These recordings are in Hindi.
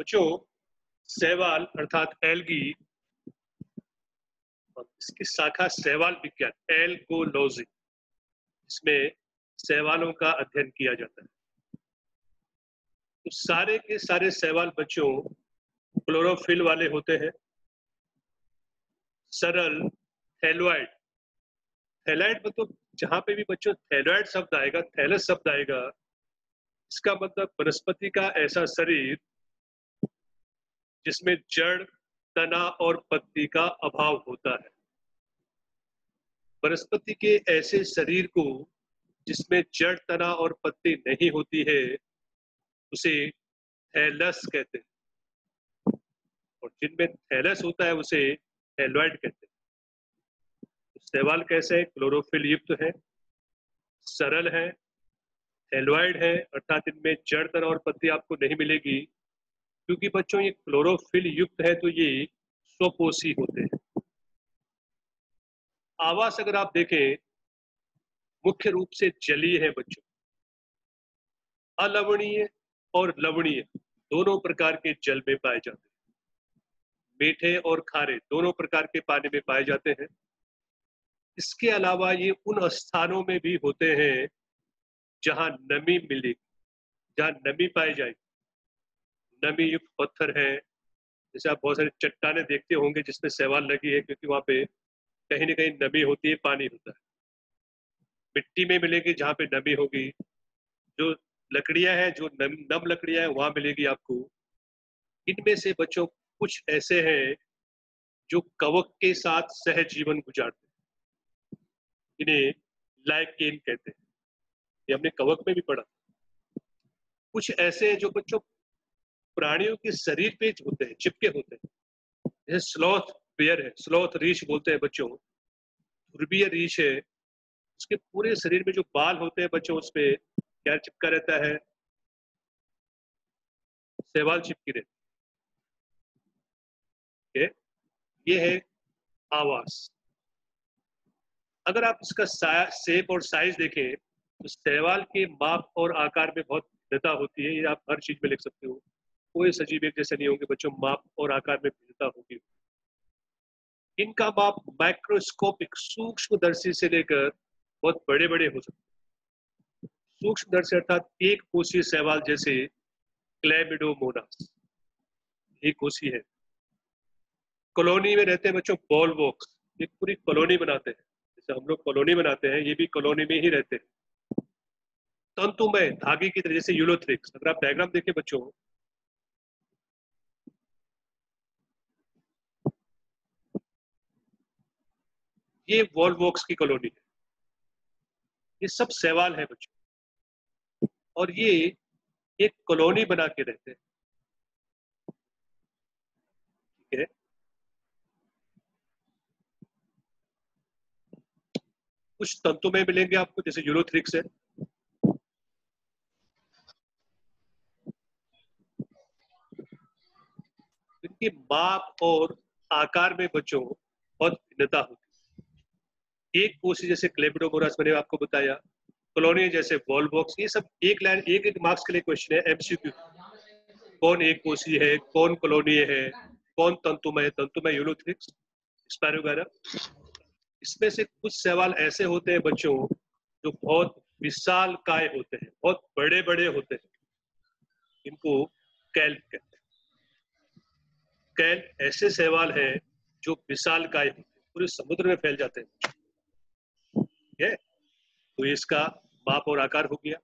बच्चों, शैवाल अर्थात एल्गी और इसकी शाखा शैवाल विज्ञान एल्गोलॉजी, इसमें शैवालों का अध्ययन किया जाता है। तो सारे के सारे शैवाल बच्चों क्लोरोफिल वाले होते हैं। सरल, थैलोइड। थैलाइड मतलब जहां पे भी बच्चों थैलोइड शब्द आएगा, थैलस शब्द आएगा, इसका मतलब वनस्पति का ऐसा शरीर जिसमें जड़, तना और पत्ती का अभाव होता है। वनस्पति के ऐसे शरीर को जिसमें जड़, तना और पत्ती नहीं होती है उसे थैलस कहते हैं, और जिनमें थैलस होता है उसे थैलोइड कहते हैं। शैवाल कैसे है? क्लोरोफिल युक्त है, सरल है, थैलोइड है अर्थात इनमें जड़, तना और पत्ती आपको नहीं मिलेगी। क्योंकि बच्चों ये क्लोरोफिल युक्त है तो ये स्वपोषी होते हैं। आवास अगर आप देखें मुख्य रूप से जलीय है बच्चों। अलवणीय और लवणीय दोनों प्रकार के जल में पाए जाते हैं। मीठे और खारे दोनों प्रकार के पानी में पाए जाते हैं। इसके अलावा ये उन स्थानों में भी होते हैं जहां नमी मिलेगी, जहां नमी पाई जाएगी। नमी युक्त पत्थर है, जैसे आप बहुत सारी चट्टानें देखते होंगे जिसमें शैवाल लगी है, क्योंकि वहां पे कहीं ना कहीं नमी होती है, पानी होता है। मिट्टी में मिलेगी जहाँ पे नमी होगी। जो लकड़ियां हैं, जो नम लकड़ियां हैं, वहां मिलेगी आपको। इनमें से बच्चों कुछ ऐसे हैं जो कवक के साथ सह जीवन गुजारते हैं। इन्हें लाइकेन कहते हैं। ये हमने कवक में भी पढ़ा। कुछ ऐसे हैं जो बच्चों प्राणियों के शरीर पे होते हैं, चिपके होते हैं। जैसे स्लॉथ बेयर है, स्लॉथ रीछ बोलते हैं बच्चों। ध्रुवीय रीछ है, उसके पूरे शरीर में जो बाल होते हैं बच्चों, उस पे क्या चिपका रहता है? शैवाल चिपकी रहती है। ये है आवास। अगर आप इसका शेप और साइज देखें तो शैवाल के माप और आकार में बहुत भिन्नता होती है। ये आप हर चीज में लिख सकते हो। कोई सजीव एक जैसे नहीं होंगे बच्चों, माप और आकार में भिन्नता होगी। इनका माप माइक्रोस्कोपिक सूक्ष्मदर्शी से लेकर बहुत बड़े बड़े हो सकते हैं। सूक्ष्मदर्शी अर्थात एक कोशीय शैवाल जैसे क्लैमिडोमोनास, एक कोशी है। कॉलोनी में रहते हैं बच्चों बॉल वॉक्स, एक पूरी कॉलोनी बनाते हैं। जैसे हम लोग कॉलोनी बनाते हैं, ये भी कॉलोनी में ही रहते हैं। तंतुमय धागे की तरह, जैसे यूलोथ्रिक्स। अगर आप डायग्राम देखें बच्चों, ये वॉलवॉक्स की कॉलोनी है। ये सब शैवाल है बच्चों, और ये एक कॉलोनी बना के रहते हैं। ठीक है, कुछ तंतुमय मिलेंगे आपको, जैसे यूलोथ्रिक्स है। इनकी माप और आकार में बच्चों बहुत भिन्नता होती है। एक कोशी जैसे क्लेमिडोमोनास मैंने आपको बताया, कॉलोनी जैसे वॉलवॉक्स। ये सब एक लाइन, एक एक मार्क्स के लिए क्वेश्चन है, एमसीक्यू। कौन एक कोशी है, कौन कॉलोनी है, कौन तंतुमय, तंतुमय यूलोथ्रिक्स, स्पाइरो वगैरह। इसमें से कुछ सवाल ऐसे होते हैं बच्चों जो बहुत विशाल काय होते हैं, बहुत बड़े बड़े होते हैं। इनको कैल्प कहते हैं। कैल्प ऐसे शैवाल हैं जो विशाल काय होते हैं, पूरे समुद्र में फैल जाते हैं। ठीक है, तो इसका माप और आकार हो गया।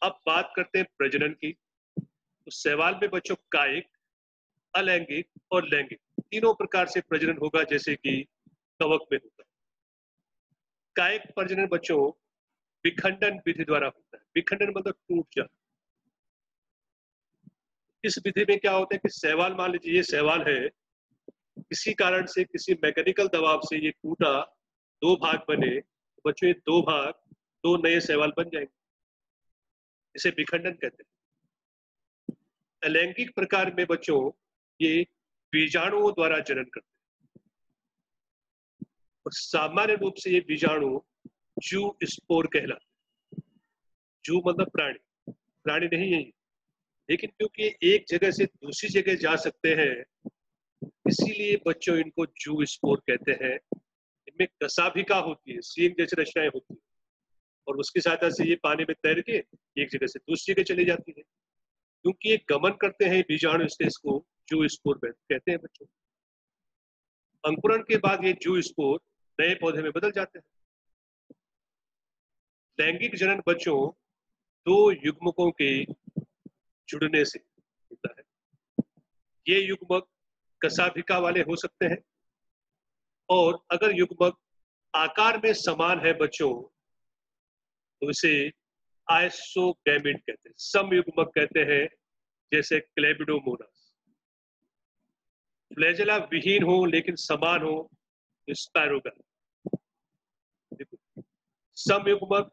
अब बात करते हैं प्रजनन की। तो शैवाल में बच्चों कायिक, अलैंगिक और लैंगिक तीनों प्रकार से प्रजनन होगा, जैसे कि कवक में होता है। कायिक प्रजनन बच्चों विखंडन विधि द्वारा होता है। विखंडन मतलब टूट जाना। इस विधि में क्या होता है कि शैवाल, मान लीजिए ये शैवाल है, किसी कारण से, किसी मैकेनिकल दबाव से ये टूटा, दो भाग बने, तो बच्चों ये दो भाग, दो नए शैवाल बन जाएंगे। इसे विखंडन कहते हैं। अलैंगिक प्रकार में बच्चों ये बीजाणुओं द्वारा जनन करते हैं, और सामान्य रूप से ये बीजाणु जू स्पोर कहलाते हैं। जू मतलब प्राणी, प्राणी नहीं है ये। लेकिन क्योंकि एक जगह से दूसरी जगह जा सकते हैं, इसीलिए बच्चों इनको जू स्पोर कहते हैं। इनमें कसाभिका होती है, सींग जैसी रचनाएं होती है, और उसकी सहायता से ये पानी में तैर के एक जगह से दूसरी जगह चली जाती है। क्योंकि ये गमन करते हैं बीजाणु, इसलिए इसको जू स्पोर कहते हैं बच्चों। अंकुरण के बाद ये जू स्पोर नए पौधे में बदल जाते हैं। लैंगिक जनन बच्चों दो युग्मकों के जुड़ने से होता है। ये युग्मक कसाभिका वाले हो सकते हैं, और अगर युग्मक आकार में समान है बच्चों, तो इसे आइसोगैमिट कहते हैं, समयुग्मक कहते हैं, जैसे क्लेबिडोमोनास। फ्लैजेला विहीन हो लेकिन समान हो, स्पैरोगैम। समयुग्मक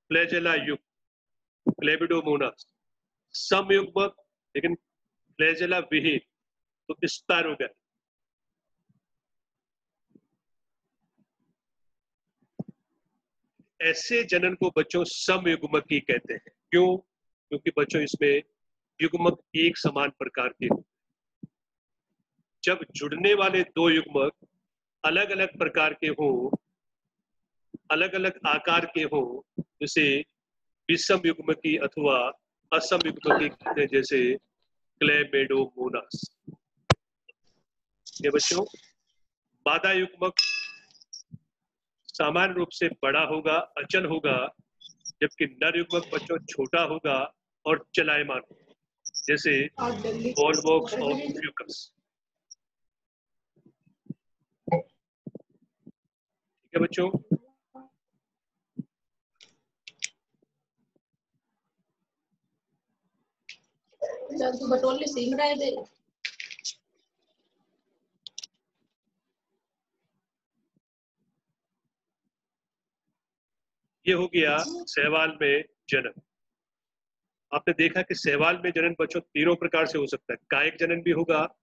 फ्लैजेला युक्त क्लेबिडोमोनास, समयुग्मक लेकिन फ्लैजेला विहीन तो स्पैरोगैम। ऐसे जनन को बच्चों समयुग्मकी कहते हैं। क्यों? क्योंकि बच्चों इसमें युग्मक एक समान प्रकार के होते हैं। जब जुड़ने वाले दो युग्मक अलग अलग प्रकार के हो, अलग अलग आकार के हो, जैसे विषम युग्मकी अथवा असम युग्मकी कहते हैं, जैसे क्लेबिडोमोनास। ये बच्चों मादा युग्मक सामान्य रूप से बड़ा होगा, अचल होगा, जबकि नर युग्मक बच्चों छोटा होगा और चलायमान होगा, जैसे वॉलवॉक्स और फ्यूकस। ठीक है बच्चों। बटोले सीख रहे थे। ये हो गया शैवाल में जनन। आपने देखा कि शैवाल में जनन बच्चों तीनों प्रकार से हो सकता है। कायिक जनन भी होगा,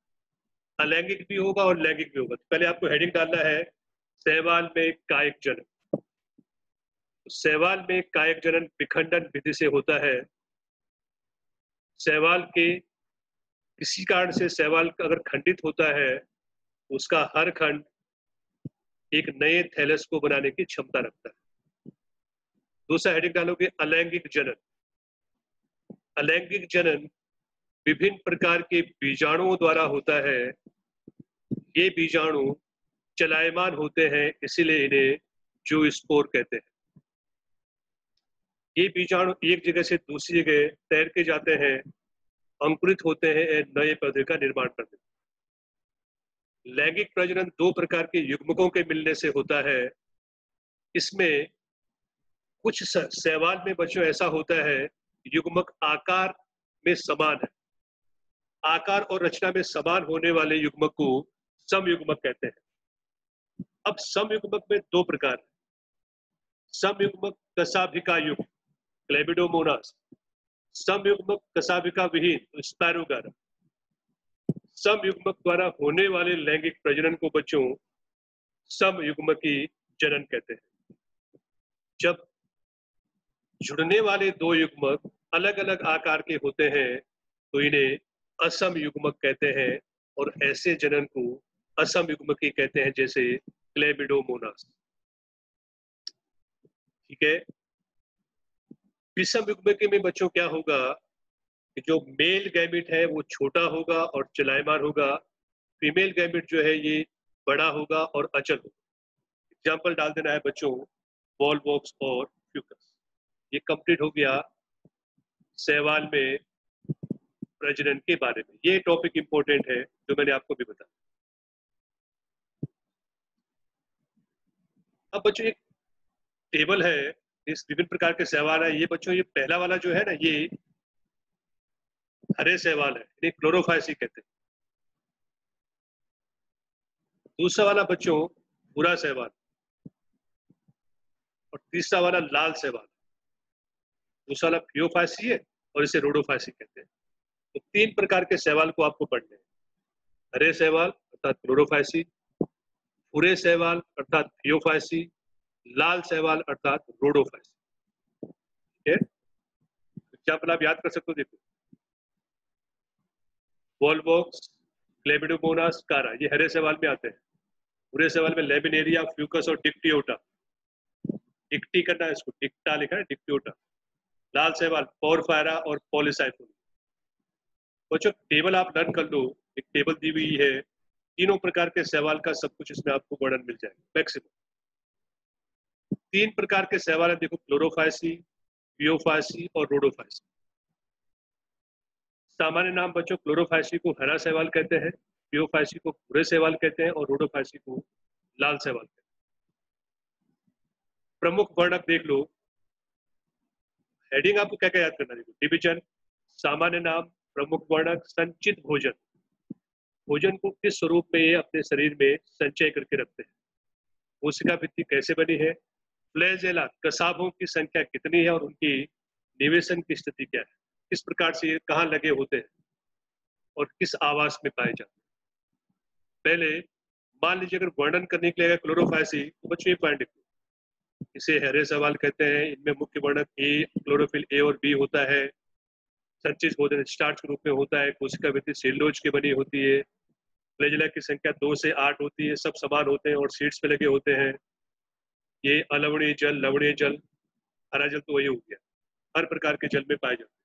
अलैंगिक भी होगा और लैंगिक भी होगा। तो पहले आपको हेडिंग डालना है शैवाल में कायिक जनन। शैवाल में कायिक जनन विखंडन विधि से होता है। शैवाल के किसी कारण से शैवाल अगर खंडित होता है, उसका हर खंड एक नए थैलस को बनाने की क्षमता रखता है। दूसरा हेडिंग डालोगे अलैंगिक जनन। अलैंगिक जनन विभिन्न प्रकार के बीजाणुओं द्वारा होता है। ये बीजाणु चलायमान होते हैं, इसीलिए इन्हें जूस्पोर कहते हैं। ये बीजाणु एक जगह से दूसरी जगह तैर के जाते हैं, अंकुरित होते हैं, नए पौधे का निर्माण करते हैं। लैंगिक प्रजनन दो प्रकार के युग्मकों के मिलने से होता है। इसमें कुछ शैवाल में बच्चों ऐसा होता है, युग्मक आकार में समान है। आकार और रचना में समान होने वाले युग्मक को समयुग्मक कहते हैं। अब समयुग्मक में दो प्रकार है। समयुग्मक कसाभिका युग्म क्लेबिडोमोनास, समयुग्मक कसाभिका विहीन स्पैरोगारा। समयुग्मक द्वारा होने वाले लैंगिक प्रजनन को बच्चों समयुग्मकी जनन कहते हैं। जब जुड़ने वाले दो युग्मक अलग अलग आकार के होते हैं, तो इन्हें असम युग्मक कहते हैं, और ऐसे जनन को असम युग्मकी कहते हैं, जैसे क्लेबिडोमोनास। ठीक है। विषम युग्मकी में बच्चों क्या होगा कि जो मेल गैमिट है वो छोटा होगा और चलायमान होगा, फीमेल गैमिट जो है ये बड़ा होगा और अचल होगा। एग्जाम्पल डाल देना है बच्चों वॉलवॉक्स और फ्यूकस। ये कंप्लीट हो गया शैवाल में प्रजनन के बारे में। ये टॉपिक इंपॉर्टेंट है जो मैंने आपको भी बताया। अब बच्चों एक टेबल है, इस विभिन्न प्रकार के शैवाल है। ये बच्चों ये पहला वाला जो है ना, ये हरे शैवाल है, इन्हें क्लोरोफाइसी कहते हैं। दूसरा वाला बच्चों भूरा शैवाल, और तीसरा वाला लाल शैवाल। दूसरा वाला फियोफाइसी है और इसे रोडोफाइसी कहते हैं। तो तीन प्रकार के शैवाल को आपको पढ़ने हैं। हरे शैवाल अर्थात क्लोरोफाइसी, भूरे शैवाल अर्थात फियोफाइसी, लाल शैवाल अर्थात रोडोफाइसी। ठीक है। एग्जाम्पल आप याद कर सकते हो, देखो वॉलवॉक्स, क्लेमिडोमोनास, कारा, ये हरे सवाल में आते हैं। पूरे सवाल में लेमिनेरिया, फ्यूकस और डिक्टियोटा, डिक्टी करना है इसको, डिक्टा लिखा है, डिक्टियोटा। लाल सवाल पोरफायरा और पॉलीसाइफोन। बच्चों टेबल आप लर्न कर लो, एक टेबल दी हुई है, तीनों प्रकार के सवाल का सब कुछ इसमें आपको वर्णन मिल जाएगा मैक्सिमम। 3 प्रकार के सवाल है, देखो क्लोरोफाइसी, पियोफाइसी और रोडोफाइसी। सामान्य नाम बच्चों क्लोरोफाइसी को हरा सवाल कहते हैं, पियोफाइसी को भूरे सवाल कहते हैं और रोडोफाइसी को लाल सवाल कहते हैं। प्रमुख वर्णक देख लो, हेडिंग आपको क्या क्या याद करना है, देखो डिवीजन, सामान्य नाम, प्रमुख वर्णक, संचित भोजन। भोजन को किस स्वरूप में ये अपने शरीर में संचय करके रखते हैं, कोशिका भित्ति कैसे बनी है, फ्लैजेला कसाबों की संख्या कितनी है और उनकी निवेशन की स्थिति क्या है, किस प्रकार से ये कहाँ लगे होते हैं और किस आवास में पाए जाते हैं। पहले मान लीजिए अगर वर्णन करने के लिए क्लोरोफाइसी, तो बच्चों ये पॉइंट लिखो, इसे हरे सवाल कहते हैं। इनमें मुख्य वर्णक ए, क्लोरोफिल ए और बी होता है, संचित भोजन स्टार्च के रूप में होता है, कोशिका भित्ति सेलुलोज की बनी होती है, फ्लैजेला की संख्या 2 से 8 होती है, सब समान होते हैं और सीड्स पे लगे होते हैं। ये अलवणीय जल, लवणीय जल, हरा जल तो वही हो गया, हर प्रकार के जल में पाए जाते हैं।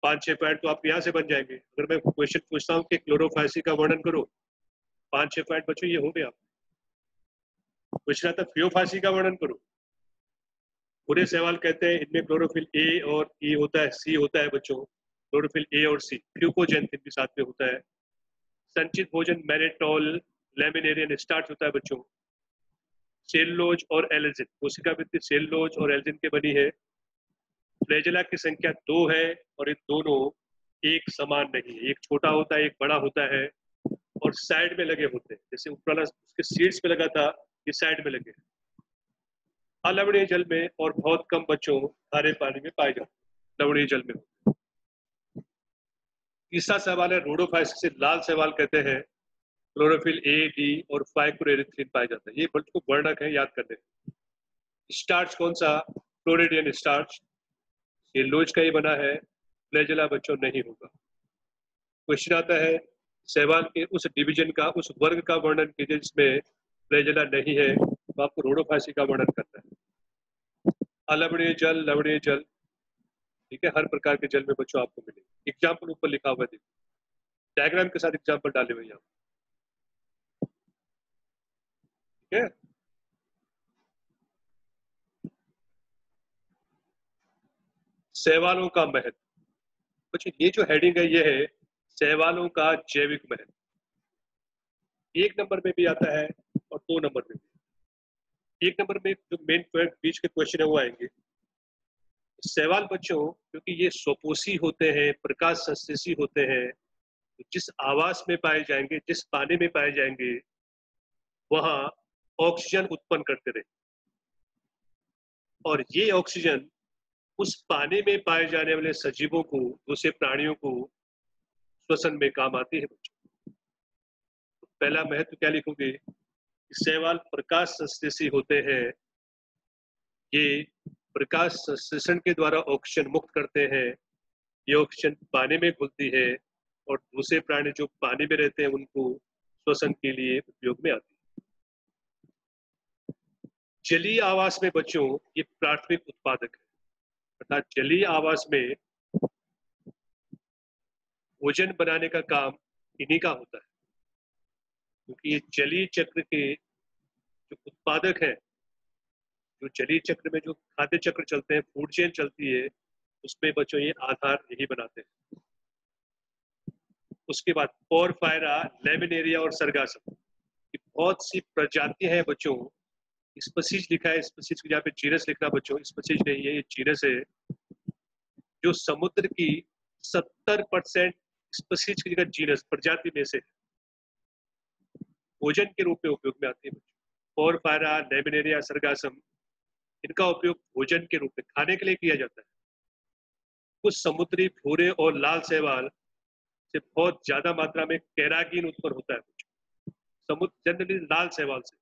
5-6 पॉइंट तो आप यहाँ से बन जाएंगे। अगर मैं क्वेश्चन पूछता हूँ कि क्लोरोफाइसी का वर्णन करो, 5-6 पॉइंट बच्चों ये हो गया। क्वेश्चन आता फियोफाइसी का वर्णन करो, पूरे सवाल कहते हैं इनमें क्लोरोफिल ए और ई होता है, सी होता है बच्चों, क्लोरोफिल ए और सी, फ्यूकोजेंथिन भी साथ में होता है। संचित भोजन मैरिटोल, लेमिनेरियन स्टार्च होता है बच्चों, सेलुलोज और एल्जिन, कोशिका भित्ति सेलुलोज और एल्जिन के बनी है। फ्लैजेला की संख्या 2 है और इन दोनों एक समान नहीं है, एक छोटा होता है एक बड़ा होता है और साइड में लगे होते हैं, जैसे ऊपर वाला उसके सीड्स पे लगा था, ये साइड में लगे। अलवणीय जल में और बहुत कम बच्चों खारे पानी में पाए जाते हैं, लवणीय जल में। तीसरा सवाल है रोडोफाइसिस से लाल सवाल कहते हैं, क्लोरोफिल ए, डी और फाइकोएरिथ्रिन पाए जाते हैं। ये बच्चों को वर्णक है, याद करने। स्टार्च कौन सा, क्लोरिडियन स्टार्च, सेलुलोज का ही बना है, फ्लैजेला बच्चों नहीं होगा। क्वेश्चन आता है सवाल के उस डिवीजन का, उस वर्ग का वर्णन कीजिए जिसमें फ्लैजेला नहीं है, तो आपको रोडोफाइसी का वर्णन करना है। अलवणीय जल, लवणीय जल, ठीक है, हर प्रकार के जल में बच्चों आपको मिलेगा। एग्जाम्पल ऊपर लिखा हुआ है, देखो डायग्राम के साथ एग्जाम्पल डाले हुए यहाँ, ठीक है। शैवालों का महत्व, बच्चों ये जो हेडिंग है ये है शैवालों का जैविक महत्व। 1 नंबर में भी आता है और 2 नंबर में भी। 1 नंबर में जो मेन पॉइंट बीच के क्वेश्चन है वो आएंगे। शैवाल बच्चों क्योंकि ये स्वपोषी होते हैं, प्रकाश संश्लेषी होते हैं, तो जिस आवास में पाए जाएंगे, जिस पानी में पाए जाएंगे, वहां ऑक्सीजन उत्पन्न करते रहे और ये ऑक्सीजन उस पानी में पाए जाने वाले सजीवों को, दूसरे प्राणियों को श्वसन में काम आती है बच्चों। तो पहला महत्व क्या लिखोगे, शैवाल प्रकाश संश्लेषी होते हैं, ये प्रकाश संश्लेषण के द्वारा ऑक्सीजन मुक्त करते हैं, ये ऑक्सीजन पानी में घुलती है और दूसरे प्राणी जो पानी में रहते हैं उनको श्वसन के लिए उपयोग में आती है। जलीय आवास में बच्चों ये प्राथमिक उत्पादक है, अर्थात जलीय आवास में भोजन बनाने का काम इन्हीं का होता है, क्योंकि ये जलीय चक्र के जो उत्पादक है, जो जलीय चक्र में जो खाद्य चक्र चलते हैं, फूड चेन चलती है, उसमें बच्चों ये आधार यही बनाते हैं। उसके बाद पोरफायरा, लेमिनेरिया और सरगासम, बहुत सी प्रजातियां हैं बच्चों। स्पीशीज लिखा है, स्पीशीज की जहाँ पे जीनस लिखना बच्चों, स्पीशीज नहीं है, ये जीनस है, जो समुद्र की 70% स्पीशीज की जगह जीनस प्रजाति में से भोजन के रूप में उपयोग में आती है बच्चों। पोरफायरा, लेमिनेरिया, सरगासम, इनका उपयोग भोजन के रूप में खाने के लिए किया जाता है। कुछ समुद्री भूरे और लाल शैवाल से बहुत ज्यादा मात्रा में कैरागीन उत्पन्न होता है बच्चों, समुद्र जनरली लाल शैवाल से,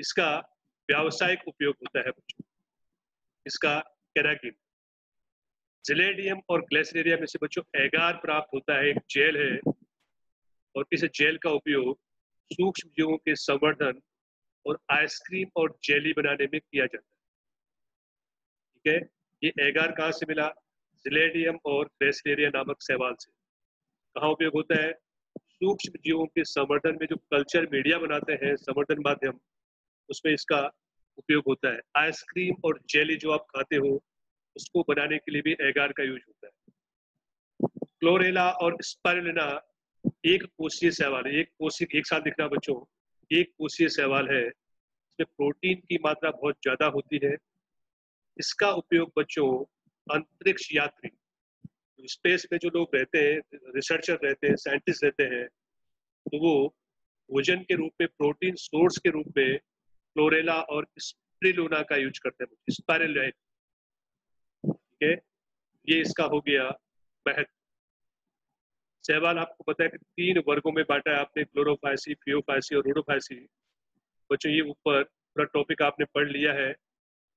इसका व्यावसायिक उपयोग होता है बच्चों। इसका कैराकिन। जिलेडियम और ग्लेसरेरिया में से बच्चों एगार प्राप्त होता है, एक जेल है, और इस जेल का उपयोग सूक्ष्म जीवों के संवर्धन और आइसक्रीम और जेली बनाने में किया जाता है। ठीक है, ये एगार कहाँ से मिला? जिलेडियम और ग्लेसरेरिया नामक शैवाल से। कहाँ उपयोग होता है? सूक्ष्म जीवों के संवर्धन में, जो कल्चर मीडिया बनाते हैं, संवर्धन माध्यम, उसमें इसका उपयोग होता है। आइसक्रीम और जेली जो आप खाते हो, उसको बनाने के लिए भी एगार का यूज होता है। क्लोरेला और स्पाइरुलिना एक कोशीय शैवाल है। एक साथ दिख रहा बच्चों, एक कोशीय शैवाल है। इसमें प्रोटीन की मात्रा बहुत ज्यादा होती है। इसका उपयोग बच्चों अंतरिक्ष यात्री, स्पेस में जो लोग रहते हैं, रिसर्चर रहते हैं, साइंटिस्ट रहते हैं, तो वो भोजन के रूप में, प्रोटीन सोर्स के रूप में क्लोरेला और स्पिरुलिना का यूज करते हैं। स्पाइरुलिना, ठीक है, ये इसका हो गया महत्व। शैवाल आपको पता है कि 3 वर्गों में बांटा है आपने, क्लोरोफाइसी, फियोफाइसी और रोडोफाइसी। बच्चों ये ऊपर पूरा टॉपिक आपने पढ़ लिया है,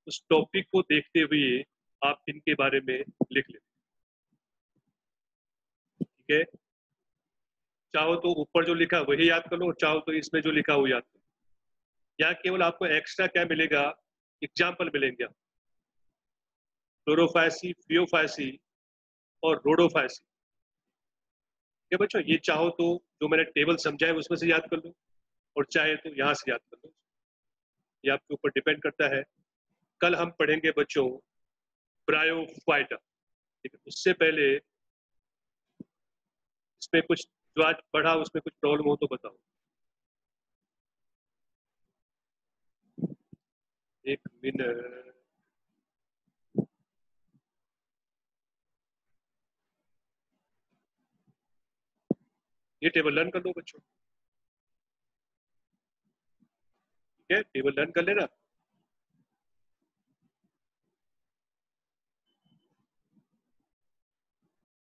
उस टॉपिक को देखते हुए आप इनके बारे में लिख लें। ठीक है, चाहो तो ऊपर जो लिखा वही याद कर लो, और चाहो तो इसमें जो लिखा वो याद कर लो। यहाँ केवल आपको एक्स्ट्रा क्या मिलेगा? एग्जाम्पल मिलेंगे, क्लोरोफाइसी, फियोफाइसी और रोडोफाइसी। ठीक है बच्चों, ये चाहो तो जो मैंने टेबल समझाया उसमें से याद कर लो, और चाहे तो यहाँ से याद कर लो, ये आपके ऊपर डिपेंड करता है। कल हम पढ़ेंगे बच्चों ब्रायोफाइटा। ठीक है, उससे पहले इसमें कुछ जो आज पढ़ा उसमें कुछ प्रॉब्लम हो तो बताओ। एक मिनट, ये टेबल लर्न कर लो बच्चों। ठीक है, टेबल लर्न कर लेना।